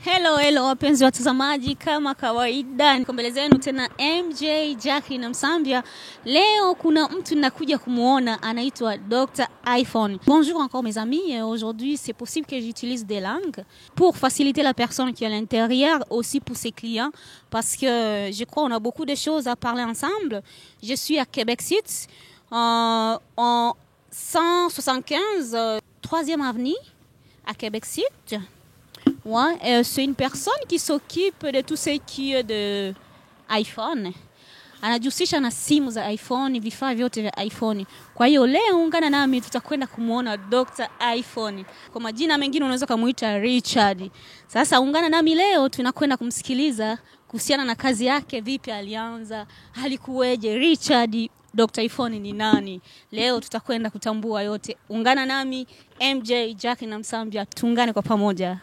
Hello wapenzi watazamaji, kama kawaida niko mbele zenu tena MJ Jackie na Msambia. Leo kuna mtu nakuja kumuona anaitwa Dr iPhone. Bonjour encore mes amis, aujourd'hui c'est possible que j'utilise des langues pour faciliter la personne qui est à l'intérieur, aussi pour ses clients, parce que je crois on a beaucoup de choses à parler ensemble. Je suis à Québec City, en 175 3e avenue à Québec City. Ouais, c'est une personne qui s'occupe de tout ce qui est de iPhone. Anajihusisha na simu za iPhone, vifaa vyote vya iPhone. Kwa hiyo leo ungana nami tutakwenda kumuona Dr. iPhone. Kwa majina mengine unaweza kumuita Richard. Sasa ungana nami leo tunakwenda kumsikiliza kuhusiana na kazi yake, vipi alianza, alikuweje. Richard, Dr. iPhone ni nani? Leo tutakwenda kutambua yote. Ungana nami MJ Jackie na Msambia, tuungane kwa pamoja.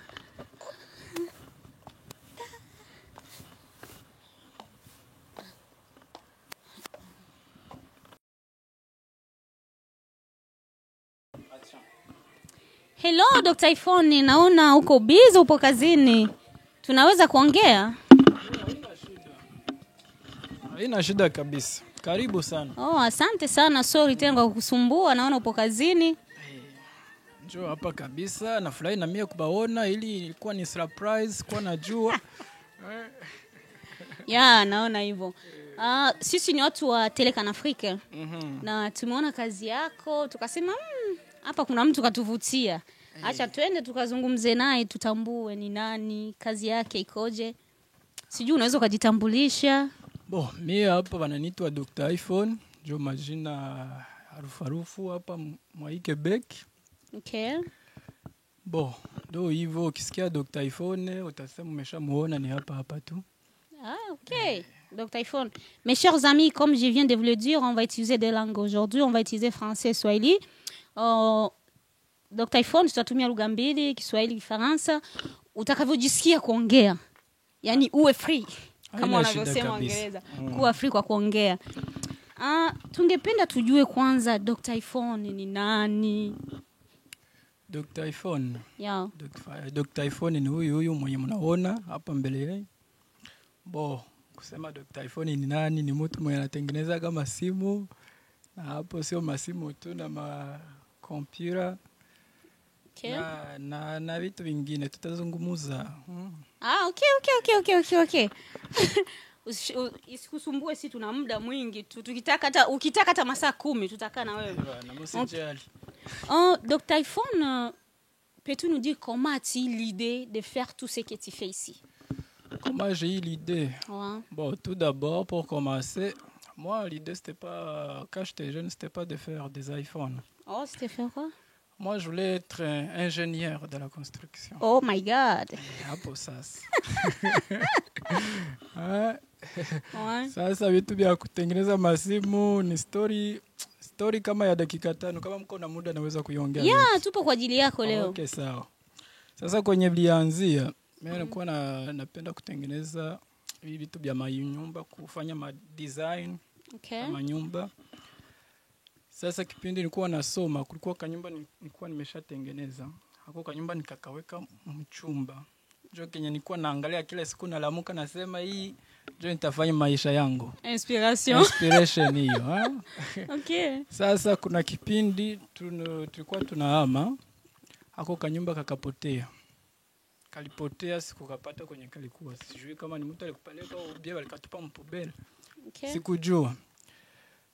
Hello Dr. iPhone, naona uko busy, upo kazini. Tunaweza kuongea? Haina shida kabisa. Karibu sana. Oh, asante sana. Sorry tena kwa kukusumbua, naona upo kazini. Njoo hapa kabisa, nafurahi na mimi kubaona, ili ilikuwa ni surprise kwa najua. Naona hivyo. Sisi ni watu wa Telecan Africa. Na tumeona kazi yako, tukasema hapa kuna mtu katuvutia. Acha twende tukazungumze naye, tutambue ni nani, kazi yake ikoje. Sijui unaweza kujitambulisha? Mimi hapa wananiitwa Dr. iPhone, ndio majina harufu hapa mwa Quebec. Okay. Ndio hivyo, ukisikia Dr. iPhone utasema umeshamuona, ni hapa tu. OK. Dr. iPhone. Mes chers amis, comme je viens de vous le dire, on va utiliser des langues aujourd'hui. On va utiliser français, Swahili. Dr. iPhone, tutatumia lugha mbili, Kiswahili, Kifaransa. Utakavyojisikia kuongea. Yaani uwe free. Kama wanavyosema Waingereza. Kuwa free kwa kuongea. Tungependa tujue kwanza Dr. iPhone ni nani? Dr. iPhone. Yeah. Dr. iPhone ni huyu mwenye mnaona hapa mbele yenu. Kusema Dr. iPhone ni nani? Ni mtu mwenye anatengeneza kama simu. Na hapo sio masimu tu, na makompyuta. Okay. Na vitu vingine tutazungumza. Okay. Isikusumbue, si tuna muda mwingi tu. Ukitaka hata masaa 10 tutakaa na wewe. Na msijali. Dr. iPhone, peux-tu nous dire comment as-tu l'idée de faire tout ce que tu fais ici? Comment j'ai eu l'idée? Ouais. Tout d'abord, pour commencer, moi, l'idée, c'était pas, quand j'étais jeune, c'était pas de faire des iPhones. C'était faire quoi? Moi, je voulais être ingénieur de la construction. Oh my God. Hapo sasa. Ouais. Sasa vitu vya kutengeneza masimu ni story kama ya dakika 5. Kama mko na muda naweza kuiongea. Tupo kwa ajili yako leo. Okay, sawa. Sasa kwenye vilianzia, mimi nilikuwa napenda kutengeneza vitu vya manyumba, kufanya design. Okay. Kama nyumba. Sasa kipindi nilikuwa nasoma, kulikuwa kanyumba nilikuwa nimeshatengeneza. Hako kanyumba nikakaweka mchumba. Ndio kenye nilikuwa naangalia kila siku, nalamuka nasema hii ndio nitafanya maisha yangu. Inspiration hiyo, Okay. Sasa kuna kipindi tulikuwa tunahama, hako kanyumba kakapotea. Kalipotea, sikukapata kwenye kalikuwa. Sijui kama ni mtu alikupeleka au bia walikatupa mpubele. Okay. Sikujua.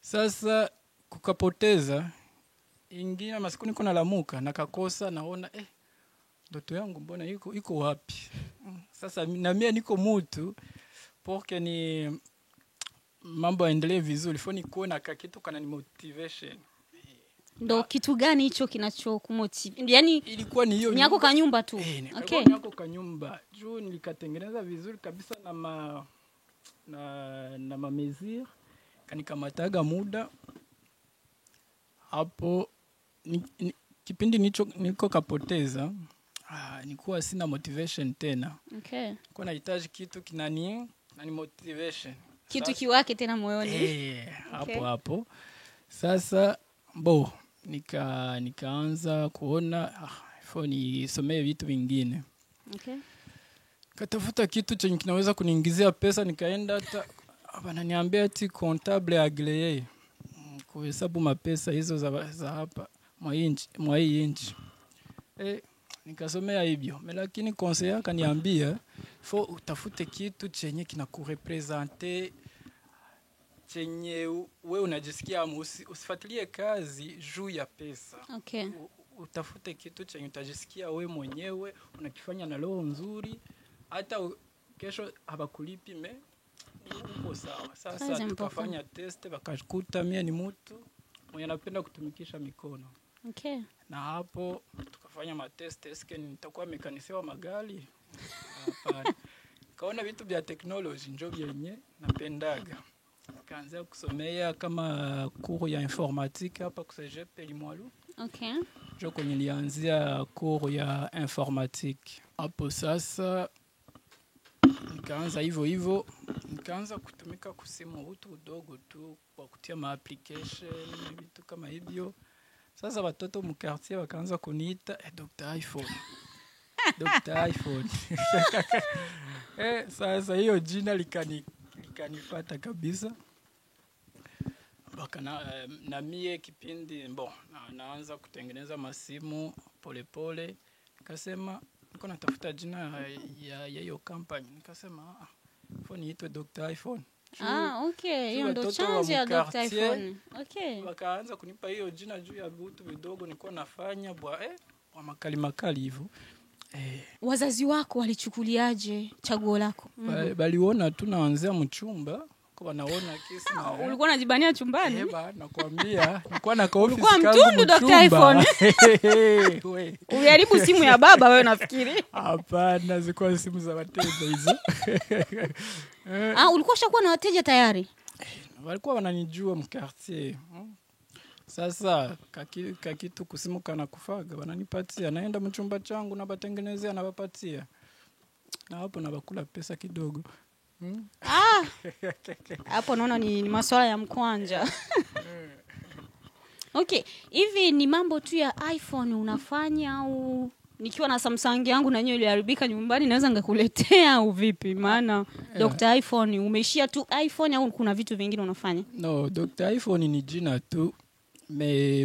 Sasa kukapoteza, ingine masiku niko nalamuka, nakakosa, naona ndoto yangu mbona iko wapi? Sasa na mimi niko mtu porque ni mambo yaendelee vizuri, foni kuona kitu kana ni motivation. Ndo kitu gani hicho kinachokumotivate? Yaani ilikuwa ni hiyo. Ni yako kanyumba tu. Okay. Ni yako kanyumba. Juu nilikatengeneza vizuri kabisa na mamezir. Kanikamataga muda. Hapo kipindi niko kapoteza, nilikuwa sina motivation tena. Okay. Kwa nahitaji kitu kinani motivation. Kitu kiwake tena moyoni. Hapo. Sasa nikaanza kuona iPhone isomee vitu vingine. Okay. Katafuta kitu chenye kinaweza kuniingizia pesa, nikaenda hata wananiambia ati comptable aglee kuhesabu mapesa hizo za hapa mwa hii nchi. Nikasomea hivyo. Lakini conseiller akaniambia faut utafute kitu chenye kinakurepresenter, chenye wewe unajisikia usifuatilie kazi juu ya pesa. Okay. Utafute kitu chenye utajisikia wewe mwenyewe unakifanya na roho nzuri, hata kesho habakulipi uko sawa. Sasa tukafanya test, wakakuta mimi ni mtu mwenye anapenda kutumikisha mikono. Okay. Na hapo tukafanya matest, eske nitakuwa mekanisea wa magari? Hapana. Kaona vitu vya technology ndio vyenye napendaga. Kaanza kusomea kama cours ya informatique hapa kwa CGP Limwalu. Okay. Ndio kwenye nilianzia cours ya informatique. Hapo sasa nikaanza hivyo nikaanza kutumika kusimu vitu dogo tu kwa kutia ma application vitu kama hivyo. Sasa watoto mkartie wakaanza kuniita Dr. iPhone. Dr. iPhone. Sasa hiyo jina likanifuata kabisa. Na mie kipindi naanza kutengeneza masimu polepole. Nikasema niko natafuta jina ya hiyo company. Nikasema phone iitwe Dr. iPhone. Okay. Hiyo ndo chanzo ya Dr. iPhone. Okay. Wakaanza kunipa hiyo jina juu ya vitu vidogo nilikuwa nafanya wa makali hivyo. Wazazi wako walichukuliaje chaguo lako? Baliona tu naanzia mchumba, kwa wanaona kesi na ulikuwa unajibania chumbani? Nakwambia, nilikuwa na office kangu mchumba. Ulikuwa mtundu Dr. iPhone. Uliharibu simu ya baba wewe nafikiri? Hapana, zilikuwa simu za wateja hizo. Ulikuwa ushakuwa na wateja tayari? Walikuwa wananijua mkartie. Sasa kakitu kusimuka na kufaga wananipatia, naenda mchumba changu na batengenezea na bapatia. Na hapo na bakula pesa kidogo. Hapo naona ni masuala ya mkwanja. Okay, hivi ni mambo tu ya iPhone unafanya au nikiwa na Samsung yangu na yenyewe iliharibika nyumbani naweza ngakuletea au vipi? Maana Dr. iPhone umeishia tu iPhone au kuna vitu vingine unafanya? No, Dr. iPhone ni jina tu.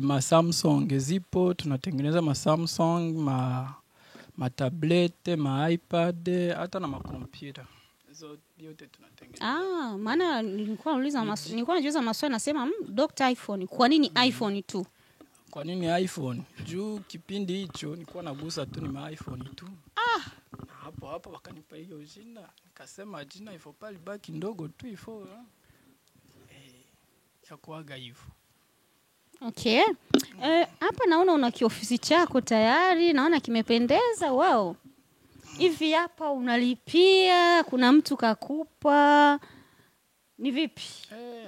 Ma Samsung zipo, tunatengeneza ma Samsung, ma tablet, ma iPad, hata na ma computer. Hizo yote tunatengeneza. Maana nilikuwa najiuliza maswali nasema Dr. iPhone, kwa nini iPhone tu? Kwa nini iPhone? Juu kipindi hicho nilikuwa nagusa tu ni ma iPhone tu. Hapo wakanipa hiyo jina. Nikasema jina ifo pale baki ndogo tu ifo. Ya kuaga hivyo. Okay. Hapa naona una kiofisi chako tayari, naona kimependeza. Wow. Hivi hapa unalipia, kuna mtu kakupa. Ni vipi?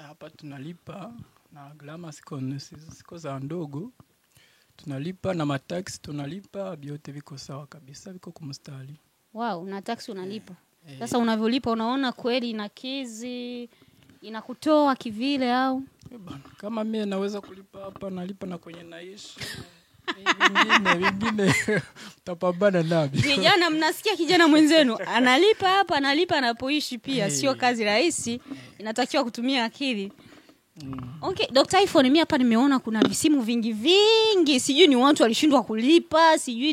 Hapa tunalipa na gharama siko za ndogo. Tunalipa na mataxi tunalipa, vyote viko sawa kabisa, viko kumstari. Wow, na taxi unalipa. Sasa unavyolipa unaona kweli inakizi, inakutoa kivile au? Kama mimi naweza kulipa hapa, nalipa na kwenye naishi. Vingine tapambana navyo. Vijana mnasikia kijana mwenzenu analipa hapa, analipa anapoishi pia. Sio kazi rahisi, inatakiwa kutumia akili. Okay, Dr. iPhone mimi hapa nimeona kuna visimu vingi. Sijui ni watu walishindwa kulipa, sijui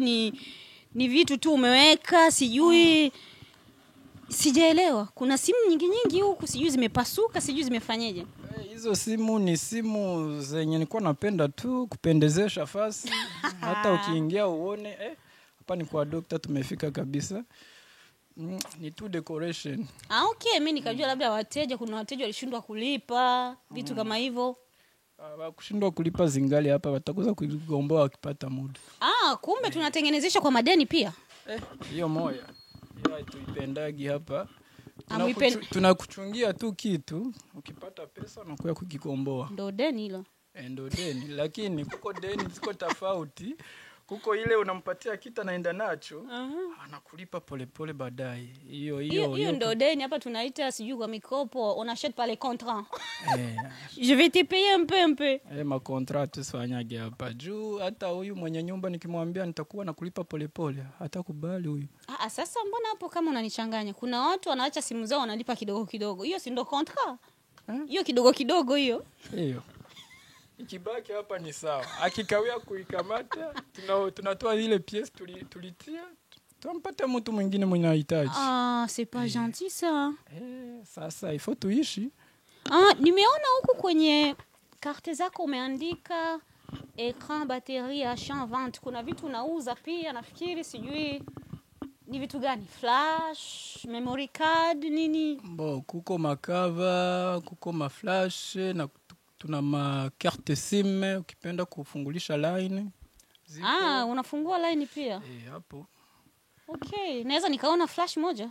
ni vitu tu umeweka, sijui sijaelewa. Kuna simu nyingi huku, sijui zimepasuka, sijui zimefanyaje. Hizo simu ni simu zenye nilikuwa napenda tu kupendezesha fasi. Hata ukiingia uone hapa ni kwa Dr. tumefika kabisa. Ni tu decoration. Okay, mimi nikajua labda wateja, kuna wateja walishindwa kulipa, vitu kama hivyo. Kushindwa kulipa zingali hapa watakuza kugomboa wakipata muda. Kumbe tunatengenezesha kwa madeni pia. Hiyo moja. Hiyo tuipendagi hapa. Tunakuchungia tu kitu, ukipata pesa unakuja kukikomboa. Ndo deni hilo. Ndo deni, lakini kuko deni ziko tofauti. kuko ile unampatia kita naenda nacho, anakulipa polepole baadaye. Hiyo ndo deni hapa tunaita sijui kwa mikopo, on achète par les contrats. Je vais te payer un peu. Ma contrat tusifanyage hapa. Juu hata huyu mwenye nyumba nikimwambia nitakuwa nakulipa polepole, hatakubali huyu. Sasa mbona hapo kama unanichanganya? Kuna watu wanaacha simu zao wanalipa kidogo kidogo. Hiyo si ndo contrat? Hiyo kidogo kidogo hiyo. Hiyo. Ikibaki hapa ni sawa. Akikawia kuikamata, tunatoa ile pièce tulitia, tumpate mtu mwingine mwenye anahitaji. C'est pas gentil ça. Sasa il faut tuishi. Nimeona huku kwenye karte zako umeandika écran, batterie, achat, vente. Kuna vitu unauza pia, nafikiri sijui ni vitu gani? Flash, memory card, nini? Kuko makava, kuko maflash na tuna makarte SIM ukipenda kufungulisha line. Unafungua line pia? Hapo. Okay, naweza nikaona flash moja?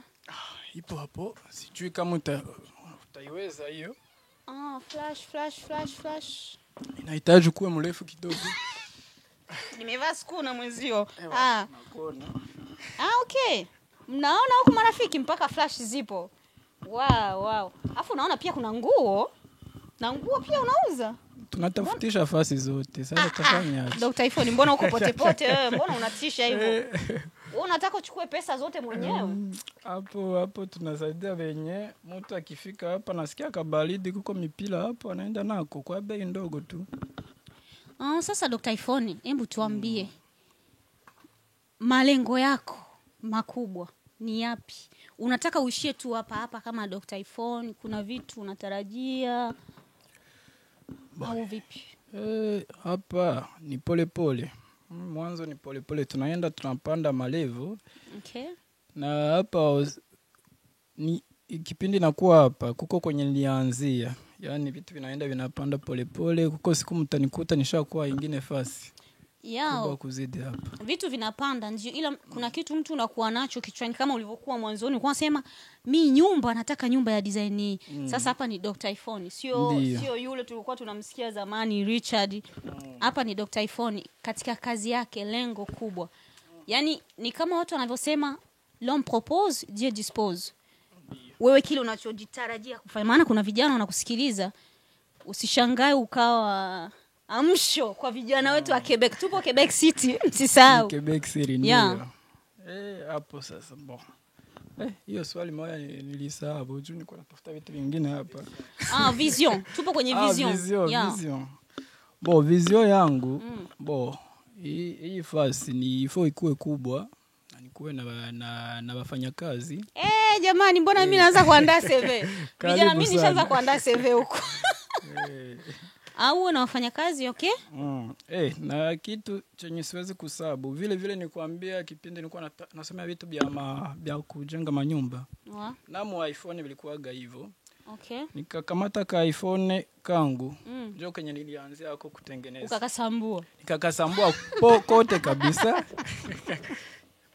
Ipo hapo. Sijui kama utaiweza hiyo. Flash. Inahitaji kuwa mrefu kidogo. Nimevaa siku na mwenzio. Nakuona. Okay. Mnaona huko marafiki mpaka flash zipo. Wow. Alafu naona pia kuna nguo. Na nguo pia unauza? Tunatafutisha fasi zote. Sasa tafanya aje? Dr. iPhone, mbona uko pote wewe? Mbona unatisha hivyo? Wewe unataka uchukue pesa zote mwenyewe? Hapo tunasaidia wenye mtu akifika hapa nasikia kabaridi kuko mipira hapo anaenda nako kwa bei ndogo tu. Sasa Dr. iPhone, hebu tuambie. Malengo yako makubwa ni yapi? Unataka uishie tu hapa kama Dr. iPhone? Kuna vitu unatarajia au vipi? Hapa ni polepole. Mwanzo ni polepole, tunaenda tunapanda malevo. Okay. Na hapa ni kipindi nakuwa hapa kuko kwenye nilianzia. Yaani vitu vinaenda vinapanda polepole, kuko siku mtanikuta nishakuwa ingine fasi. Kubwa kuzidi hapa. Vitu vinapanda ndio, ila kuna kitu mtu unakuwa nacho kichwani kama ulivyokuwa mwanzoni. Ulikuwa unasema mimi nataka nyumba ya design hii. Sasa hapa ni Dr. iPhone. Sio yule tulikuwa tunamsikia zamani Richard. Hapa ni Dr. iPhone katika kazi yake, lengo kubwa. Yaani ni kama watu wanavyosema l'homme propose, Dieu dispose. Wewe kile unachojitarajia kufanya, maana kuna vijana wanakusikiliza. Usishangae ukawa amsho kwa vijana wetu wa Quebec. Tupo Quebec City, msisahau. Quebec City ndio. Hapo sasa hiyo swali moja nilisahau, juu niko natafuta vitu vingine hapa. Vision. Tupo kwenye vision. Vision. Vision yangu. Hii fasi ni ifo ikuwe kubwa na nikuwe na wafanyakazi. Jamani, mbona mimi naanza kuandaa CV? Vijana mimi nishaanza kuandaa CV huko. Au na wafanyakazi, okay? Na kitu chenye siwezi kusabu. Vile nikwambia kipindi nilikuwa nasomea vitu vya kujenga manyumba. Namu iPhone vilikuwaga hivyo. Okay. Nikakamata ka iPhone kangu. Ndio kenye nilianzia huko kutengeneza. Ukakasambua. Nikakasambua kote kabisa.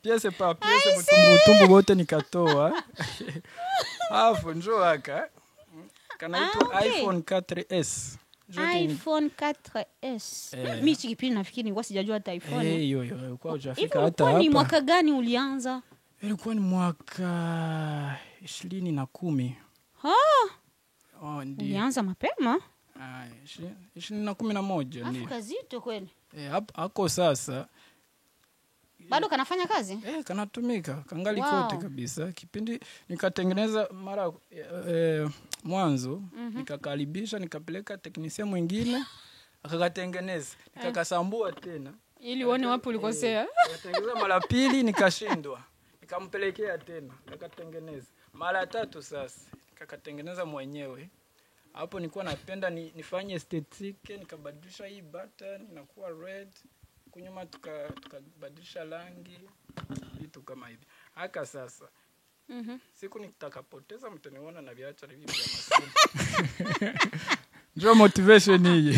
Piese mtumbu wote nikatoa. Alafu njoo haka. Kanaitwa iPhone 4S. iPhone 4S. Mimi kipindi nafikiri nilikuwa sijajua hata iPhone. Hiyo kwa hujafika hata hapa. Ni mwaka gani ulianza? Ilikuwa ni mwaka 2010. Ndio. Ulianza mapema? 2011 ndio. Afrika zito kweli. Hako sasa. Bado kanafanya kazi? Kanatumika, kangali kote kabisa. Kipindi nikatengeneza mara mwanzo, nikakaribisha, nikapeleka teknisia mwingine, akakatengeneza, nikakasambua tena. Ili uone wapi ulikosea. Nikatengeneza mara pili nikashindwa. Nikampelekea tena, nikatengeneza. Mara tatu sasa, nikatengeneza mwenyewe. Hapo nilikuwa napenda nifanye aesthetic, nikabadilisha hii button inakuwa red. Kunyuma tukabadilisha rangi, vitu kama hivi. Haka sasa. Siku nitakapoteza mtaniona na viacha hivi vya maskini. Ndio motivation hii.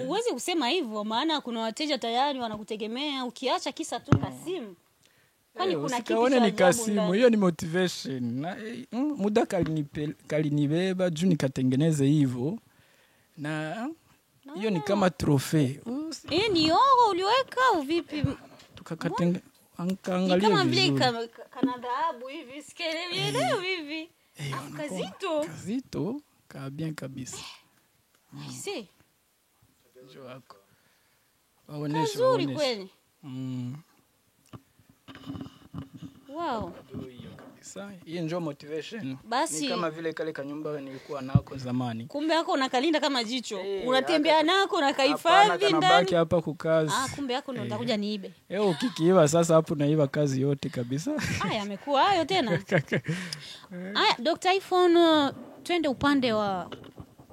Uwezi kusema hivyo, maana kuna wateja tayari wanakutegemea. Ukiacha kisa tu kasimu. Kwani kuna kitu cha ni kasimu, hiyo ni motivation. Na muda kalinibeba juu nikatengeneze hivyo. Na hiyo ni kama trophy. Ni oro uliweka au vipi? Tukakatenge Ni angalia kama vile vizuri. kana dhahabu hivi, sikelewi hivi. Kazito ka bien kabisa. Si. Njoo wako. Waoneshe Nzuri kweli. Wow. Hii ndio motivation. Basi. Ni kama vile kale kanyumba nilikuwa nako zamani. Kumbe yako unakalinda kama jicho. Unatembea nako na kahifadhi ndani. Nabaki hapa kukazi. Kumbe yako ndo utakuja niibe. Ukikiiba sasa hapo naiba kazi yote kabisa. Yamekuwa hayo tena. Dr. iPhone, twende upande wa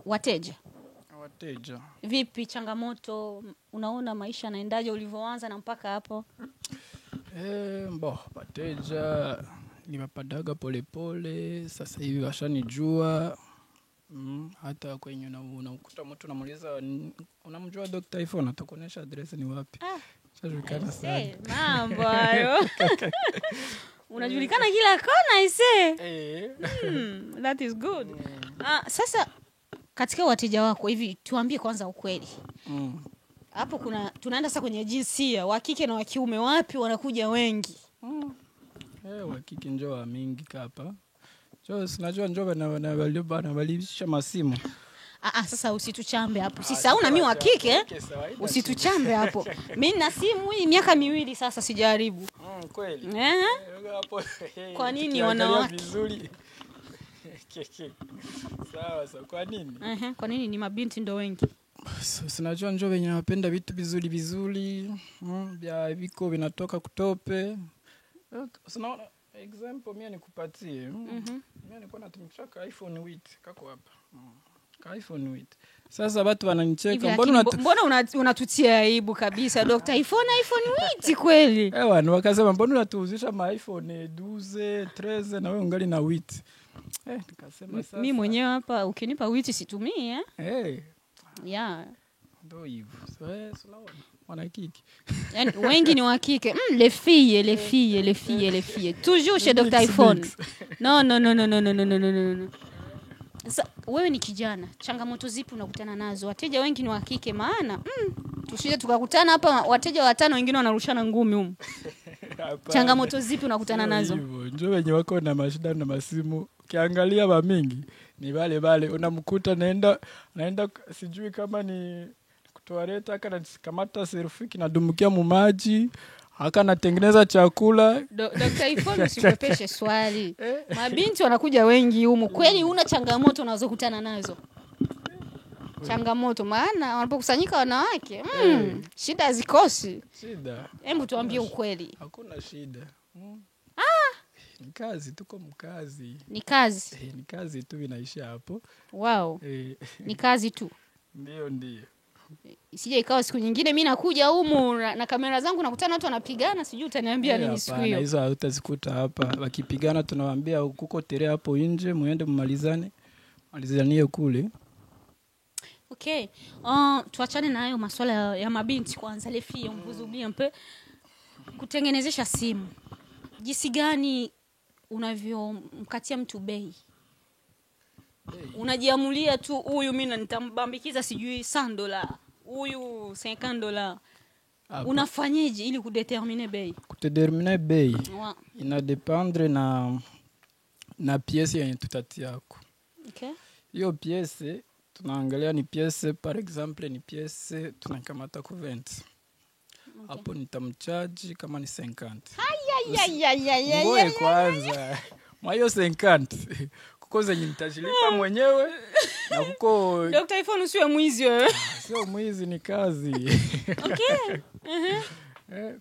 wateja. Vipi changamoto, unaona maisha yanaendaje ulivyoanza na mpaka hapo? Wateja nimepadaga pole sasa hivi washanijua. Hata kwenye unakuta mtu unamuuliza unamjua Dr. iPhone, atakuonesha address ni wapi. Shajulikana sana. Mambo hayo. Unajulikana kila kona that is good. Sasa katika wateja wako hivi tuambie kwanza ukweli. Hapo tunaenda sasa kwenye jinsia, wa kike na wa kiume, wapi wanakuja wengi? Wa kike njoo mingi hapa. Sinajua njoo na walisha masimu. Sasa usituchambe hapo. Sisauna mimi wa kike, usituchambe hapo. Mimi na simu hii miaka 2 sasa sijaribu. Kweli. Kwa nini wanawake vizuri? Sawa, kwa nini? Kwa nini ni mabinti ndo wengi? Sinajua njoo wenye wanapenda vitu vizuri. Vya viko vinatoka kutope. Unaona example mimi nikupatie. Mimi nilikuwa natumikisha iPhone 8 kako hapa. iPhone 8. Sasa watu wananicheka, mbona unatutia aibu kabisa Dr. iPhone 8 kweli? Wakasema mbona unatuuzisha ma iPhone 12, 13 na wewe ungali na 8. Nikasema sasa mimi mwenyewe hapa ukinipa 8 situmii ndio hivyo. Unaona wanakiki. Yaani wengi ni wa kike. Les filles. Toujours chez Dr. iPhone. No. Sasa wewe ni kijana, changamoto zipi unakutana nazo? Wateja wengi ni wa kike, maana tusije tukakutana hapa wateja 5 wengine wanarushana ngumi huko. Changamoto zipi unakutana nazo? Njoo wenye wako na mashida na masimu. Ukiangalia ba mingi ni wale unamkuta naenda sijui kama ni kutoaleta kana kamata selfie kinadumukia mu maji. Haka natengeneza chakula. Dr. iPhone usipepeshe swali. Mabinti wanakuja wengi humu. Kweli una changamoto unazokutana nazo? Changamoto maana wanapokusanyika wanawake, shida hazikosi. Hebu tuambie ukweli. Hakuna shida. Ni kazi, tuko mkazi. Ni kazi. Ni kazi tu inaisha hapo. Wow. Ni kazi tu. Ndio. Isije ikawa siku nyingine mimi nakuja humu na kamera zangu nakutana watu wanapigana, sijui utaniambia nini siku hiyo. Hizo utazikuta hapa. Wakipigana tunawaambia kuko tere hapo nje, muende malizanie kule. Okay. Tuachane na hayo masuala ya mabinti kwanza, les filles, on vous oublie un peu. Kutengenezesha simu. Jinsi gani unavyomkatia mtu bei? Unajiamulia tu huyu mimi nitambambikiza sijui $100, huyu $50. Unafanyaje ili kudetermine bei? Kudetermine bei inadependre na pièce yenye tutatia yako. Okay. Hiyo pièce tunaangalia ni pièce, par exemple ni pièce tunakamata ku 20. Hapo nitamcharge kama ni 50. Ngoe kwanza. Mwa hiyo 50 kuko zenye nitajilipa mwenyewe na kuko Dr. iPhone usiwe mwizi wewe. Sio mwizi, ni kazi. Okay.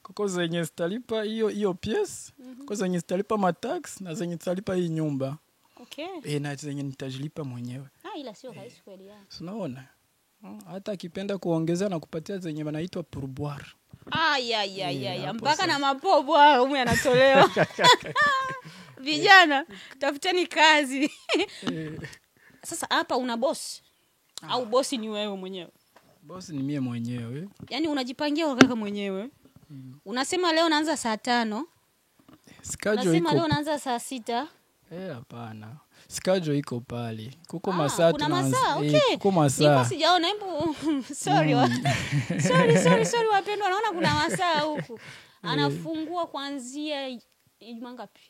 Kuko zenye stalipa hiyo pièce, kuko zenye stalipa matax na zenye stalipa hii nyumba. Okay. Na zenye nitajilipa mwenyewe. Ila sio rahisi kweli ya. Unaona? Hata akipenda kuongezea na kupatia zenye wanaitwa pourboire. Mpaka na mapobo hao humu yanatolewa. Vijana, tafuteni kazi. Sasa hapa una boss au bosi ni wewe mwenyewe? Bosi ni mimi mwenyewe. Yaani unajipangia wakaka mwenyewe. Unasema leo naanza saa 5. Schedule iko. Unasema leo naanza saa 6. Hapana. Skajo iko pale. Kuko masaa kuna masaa, okay. Kuko masaa. Niko sijaona, hebu sorry. Sorry wapendwa, naona kuna masaa huku. Anafungua kuanzia Ijumaa ngapi?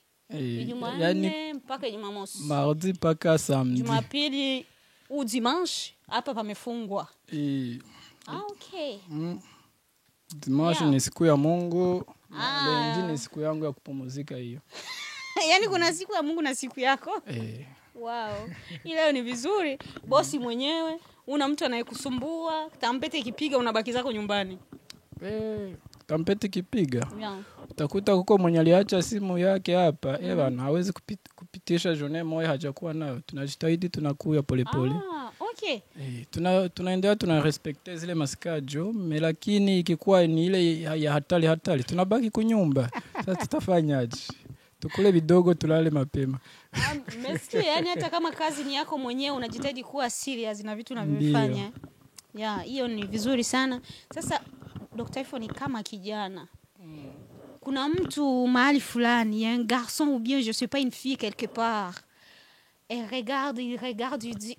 Jumanne mpaka Jumamosi. Mardi mpaka samedi. Jumapili au dimanche hapa pamefungwa. Okay. Dimanche ni siku ya Mungu. Benji ni siku yangu ya kupumzika hiyo. Yaani kuna siku ya Mungu na siku yako? Wow. Ile ni vizuri. Bosi mwenyewe, una mtu anayekusumbua, tampete ikipiga unabaki zako nyumbani. Tampete ikipiga. Utakuta huko mwenye aliacha simu yake hapa, bana hawezi kupitisha journée moja hajakuwa nayo. Tunajitahidi tunakuya polepole. Okay. Tunaendelea tunarespecte zile maskajo, lakini ikikuwa ni ile ya hatari tunabaki kunyumba. Sasa tutafanyaje? Tukule vidogo tulale mapema. Mesikia, yani hata kama kazi ni yako mwenyewe unajitahidi kuwa serious na vitu unavyofanya. Hiyo ni vizuri sana. Sasa Dr. Ifo ni kama kijana. Kuna mtu mahali fulani, un garçon ou bien je sais pas une fille quelque part. Il regarde, il dit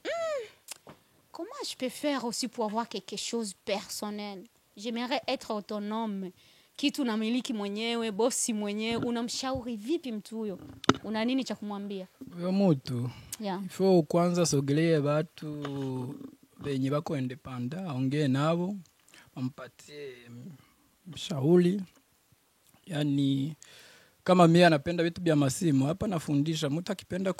comment je peux faire aussi pour avoir quelque chose personnel? J'aimerais être autonome. Kitu namiliki mwenyewe, bosi mwenyewe, unamshauri vipi mtu huyo? Una nini cha kumwambia? Huyo mtu. Ifo kwanza sogelee watu wenye wako independent, ongee nao, wampatie mshauri. Yaani kama mimi anapenda vitu vya masimu, hapa nafundisha. Mtu akipenda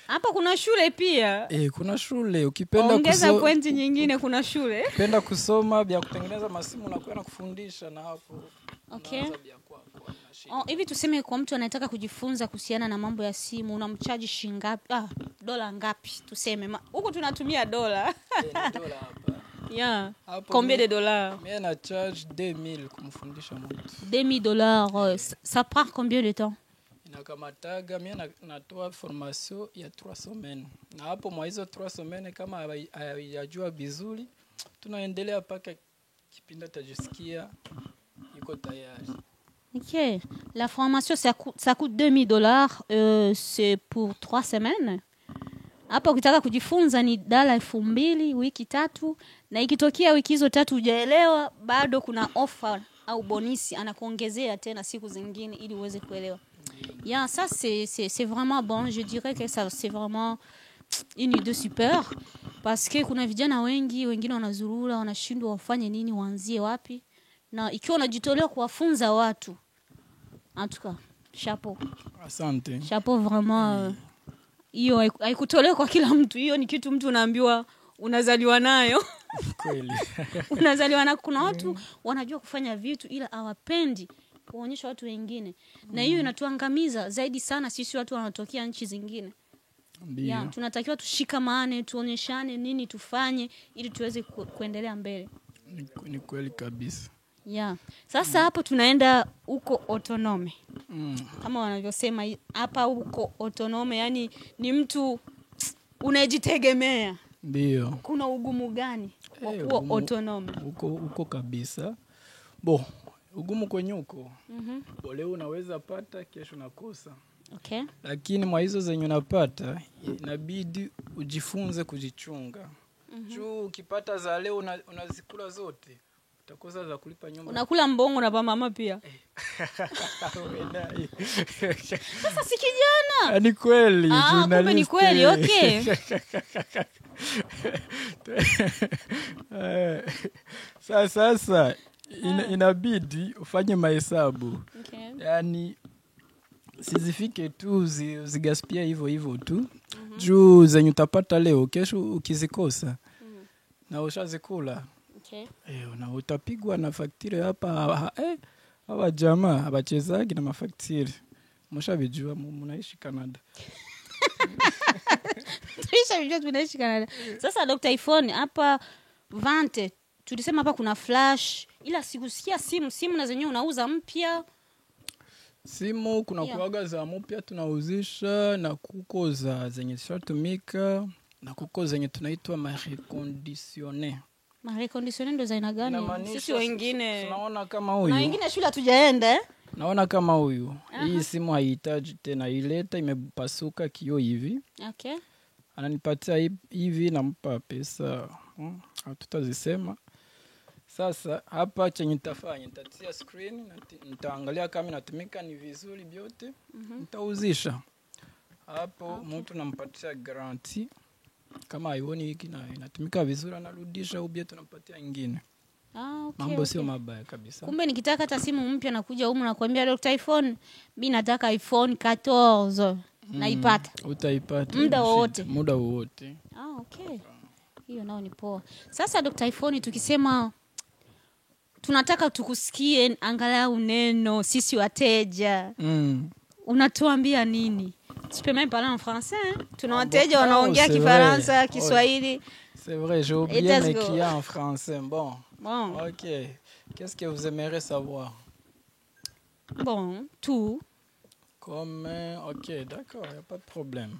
hapa kuna shule pia. Kuna shule. Ukipenda ongeza pointi nyingine, kuna shule. Ukipenda kusoma vya kutengeneza masimu na kwenda kufundisha na hapo. Okay. Hivi tuseme kwa mtu anataka kujifunza kuhusiana na mambo ya simu, unamchaji shingapi? Dola ngapi tuseme? Huko tunatumia dola. Dola hapa. Combien de dollars? Mimi na charge 2000 kumfundisha mtu. $2000. Ça prend combien de temps? Inakamataga mimi natoa formation ya 3 semaines. Na hapo mwa hizo 3 semaines kama hayajua vizuri, tunaendelea paka kipindi tajisikia iko tayari. OK. La formation ça coûte $2000, c'est pour 3 semaines. Hapo ukitaka kujifunza ni $2000 wiki 3, na ikitokea wiki hizo 3 hujaelewa bado kuna offer au bonus anakuongezea tena siku zingine ili uweze kuelewa. Ça c'est vraiment bon, je dirais que ça c'est vraiment une idée super parce que kuna vijana wengine wanazurura, wanashindwa wafanye nini, waanzie wapi. Na ikiwa unajitolea kuwafunza watu, en tout cas, chapeau. Asante. Chapeau vraiment. Hiyo haikutolewa kwa kila mtu. Hiyo ni kitu mtu unaambiwa unazaliwa nayo. Kweli. Unazaliwa na kuna watu wanajua kufanya vitu ila hawapendi kuonyesha watu wengine. Na hiyo inatuangamiza zaidi sana sisi watu wanatokea nchi zingine. Tunatakiwa tushikamane, tuonyeshane nini tufanye ili tuweze kuendelea mbele. Ni kweli kabisa. Sasa hapo tunaenda uko autonome. Kama wanavyosema hapa uko autonome, yani ni mtu unajitegemea. Ndio. Kuna ugumu gani kwa kuwa autonome? Uko kabisa. Ugumu kwenye uko. Leo unaweza pata, kesho nakosa. Okay. Lakini mwa hizo zenye unapata inabidi ujifunze kujichunga. Juu ukipata za leo unazikula zote. Utakosa za kulipa nyumba. Unakula mbongo na mama pia. Sasa si kijana. Ni kweli. Kumbe ni kweli. Okay. Sasa inabidi ufanye mahesabu. Okay. Yaani sizifike tu zigaspia hivyo tu. Juu zenye utapata leo kesho ukizikosa na ushazikula. Okay. Na utapigwa na faktire hapa. Hawa jamaa abachezaji na mafaktire. Mshabijua mnaishi Canada. Tunaishi Canada. Sasa Dr. Iphone hapa vante tulisema hapa kuna flash ila sikusikia simu na zenyewe unauza mpya. Simu kuna kuaga za mpya tunauzisha na kuko za zenye zishatumika na kuko zenye tunaitwa mareconditionné. Mareconditionné ndo za aina gani? Sisi wengine tunaona kama huyu. Na wengine shule hatujaenda naona kama huyu. Hii simu haihitaji tena, ileta imepasuka kioo hivi. Okay. Ananipatia hivi, nampa pesa. Hatutazisema. Sasa hapa chenye nitafanya, nitatia screen, nitaangalia kama inatumika ni vizuri vyote. Nitauzisha. Hapo mtu nampatia guarantee. Kama haioni hiki na inatumika vizuri anarudisha, au bietu nampatia nyingine. Okay, mambo sio mabaya kabisa. Kumbe nikitaka hata simu mpya nakuja humu na kuambia Dr. iPhone, mimi nataka iPhone 14. Naipata. Utaipata. Muda wote. Okay. Hiyo nao ni poa. Sasa Dr. iPhone, tukisema tunataka tukusikie angalau neno sisi wateja. Unatuambia nini? Tu peux même parler en français. Tuna wateja wanaongea Kifaransa, Kiswahili. C'est vrai, j'ai oublié mes clients en français. Bon. OK. Qu'est-ce que vous aimeriez savoir? Bon, tout. OK, d'accord, il n'y a pas de problème.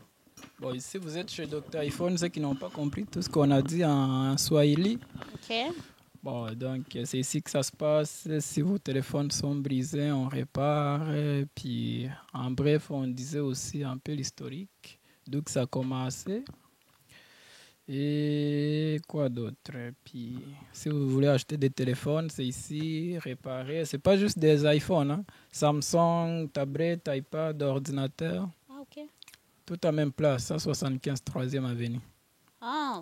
Bon, ici, vous êtes chez Dr. iPhone, ceux qui n'ont pas compris tout ce qu'on a dit en Swahili. OK. Bon, donc, c'est ici que ça se passe. Si vos téléphones sont brisés, on répare. Et puis, en bref, on disait aussi un peu l'historique, d'où que ça a commencé. Et quoi d'autre? Puis, si vous voulez acheter des téléphones, c'est ici, réparer. C'est pas juste des iPhones, hein. Samsung, tablette, iPad, ordinateur. OK. Tout à même place, 175 3e avenue.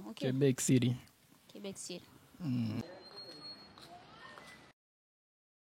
OK. Québec City. Québec City.